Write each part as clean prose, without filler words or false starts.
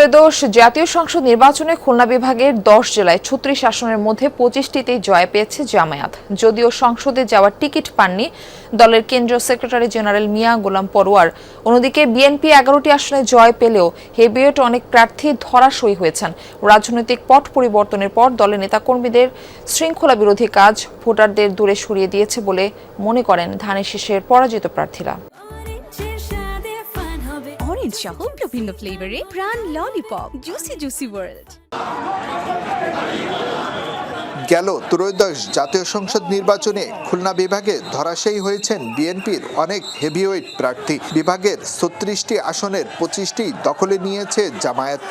ত্রয়োদশ জাতীয় সংসদ নির্বাচনে খুলনা বিভাগের 10 জেলায় 36 আসনের মধ্যে 25টিতেই জয় পেয়েছে জামায়াত। যদিও সংসদে যাওয়ার টিকিট পাননি দলের কেন্দ্রীয় সেক্রেটারি জেনারেল মিয়া গোলাম পরোয়ার। অন্যদিকে বিএনপি 11টি আসনে জয় পেলেও হেভিওয়েট অনেক প্রার্থী ধরাশয়ী হয়েছেন। রাজনৈতিক পট পরিবর্তনের পর দলের নেতাকর্মীদের শৃঙ্খলা বিরোধী কাজ ভোটারদের দূরে সরিয়ে দিয়েছে বলে মনে করেন ধানের শীষের পরাজিত প্রার্থীরা। অরেঞ্জ সহ বিভিন্ন ফ্লেভারে প্রাণ ললিপপ জুসি জুসি ওয়ার্ল্ড। গেল ত্রয়োদশ জাতীয় সংসদ নির্বাচনে খুলনা বিভাগে ধরাশায়ী হয়েছেন বিএনপির অনেক হেভিওয়েট প্রার্থী। বিভাগের 36টি আসনের 25টি দখলে নিয়েছে জামায়াত।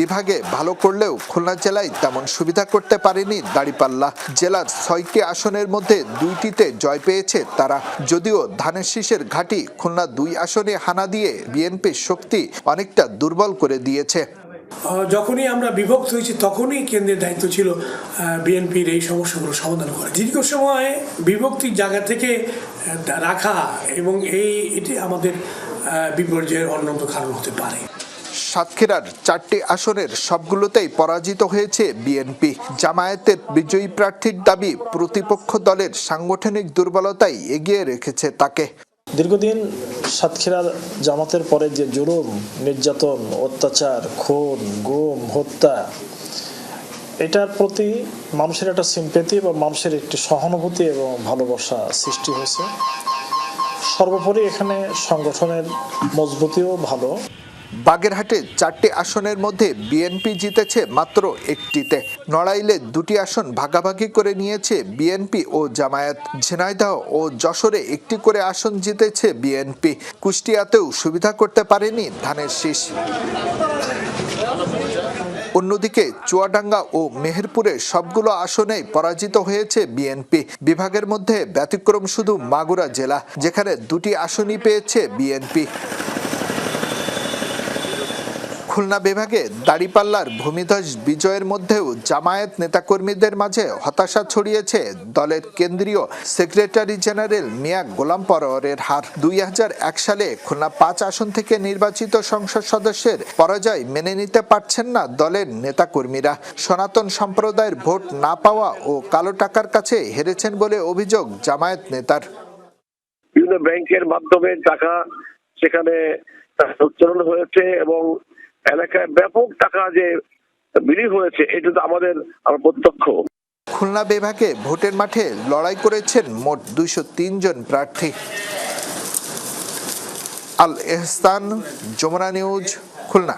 বিভাগে ভালো করলেও খুলনা জেলায় তেমন সুবিধা করতে পারেনি দাঁড়িপাল্লা। জেলার 6টি আসনের মধ্যে 2টিতে জয় পেয়েছে তারা। যদিও ধানের শীষের ঘাঁটি খুলনা 2 আসনে হানা দিয়ে বিএনপির শক্তি অনেকটা দুর্বল করে দিয়েছে। যখনই আমরা বিভক্ত হয়েছি তখনই কেন্দ্রের দায়িত্ব ছিল বিএনপির এই সমস্যাগুলো সমাধান করা। দীর্ঘ সময় বিভক্তির জায়গা থেকে রাখা এবং এটি আমাদের বিপর্যয়ের অন্যতম কারণ হতে পারে। সাতক্ষীরার 4টি আসনের সবগুলোতেই পরাজিত হয়েছে বিএনপি। জামায়াতের বিজয়ী প্রার্থীর দাবি প্রতিপক্ষ দলের সাংগঠনিক দুর্বলতাই এগিয়ে রেখেছে তাকে। দীর্ঘদিন সাতক্ষীরার জামাতের পরে যে জুলুম, নির্যাতন, অত্যাচার, খুন, গুম, হত্যা, এটার প্রতি মানুষের একটা সিম্পেথি বা মানুষের একটি সহানুভূতি এবং ভালোবাসা সৃষ্টি হয়েছে। সর্বোপরি এখানে সংগঠনের মজবুতিও ভালো। বাগেরহাটে 4টি আসনের মধ্যে বিএনপি জিতেছে মাত্র 1টিতে। নড়াইলে 2টি আসন ভাগাভাগি করে নিয়েছে বিএনপি ও জামায়াত। ঝিনাইদহ ও যশোরে 1টি করে আসন জিতেছে বিএনপি। কুষ্টিয়াতেও সুবিধা করতে পারেনি ধানের শীষ। অন্যদিকে চুয়াডাঙ্গা ও মেহেরপুরে সবগুলো আসনেই পরাজিত হয়েছে বিএনপি। বিভাগের মধ্যে ব্যতিক্রম শুধু মাগুরা জেলা, যেখানে 2টি আসনই পেয়েছে বিএনপি। খুলনা বিভাগে দাঁড়িপাল্লার ভূমিধস বিজয়ের মধ্যেও জামায়াত নেতাকর্মীদের মাঝে হতাশা ছড়িয়েছে দলের কেন্দ্রীয় সেক্রেটারি জেনারেল মিয়া গোলাম পরোয়ারের হার। 2001 সালে খুলনা 5 আসন থেকে নির্বাচিত সংসদ সদস্যের পরাজয় মেনে নিতে পারছেন না দলের নেতাকর্মীরা। সনাতন সম্প্রদায়ের ভোট না পাওয়া ও কালো টাকার কাছে হেরেছেন বলে অভিযোগ জামায়াত নেতার। বিভিন্ন ব্যাংকের মাধ্যমে টাকা সেখানে উচ্চারণ হয়েছে এবং এলাকায় ব্যাপক টাকা যে বিলি হয়েছে এটা তো আমরা প্রত্যক্ষ। খুলনা বিভাগে ভোটের মাঠে লড়াই করেছেন মোট 203 জন প্রার্থী। আল এহসান, যমুনা নিউজ, খুলনা।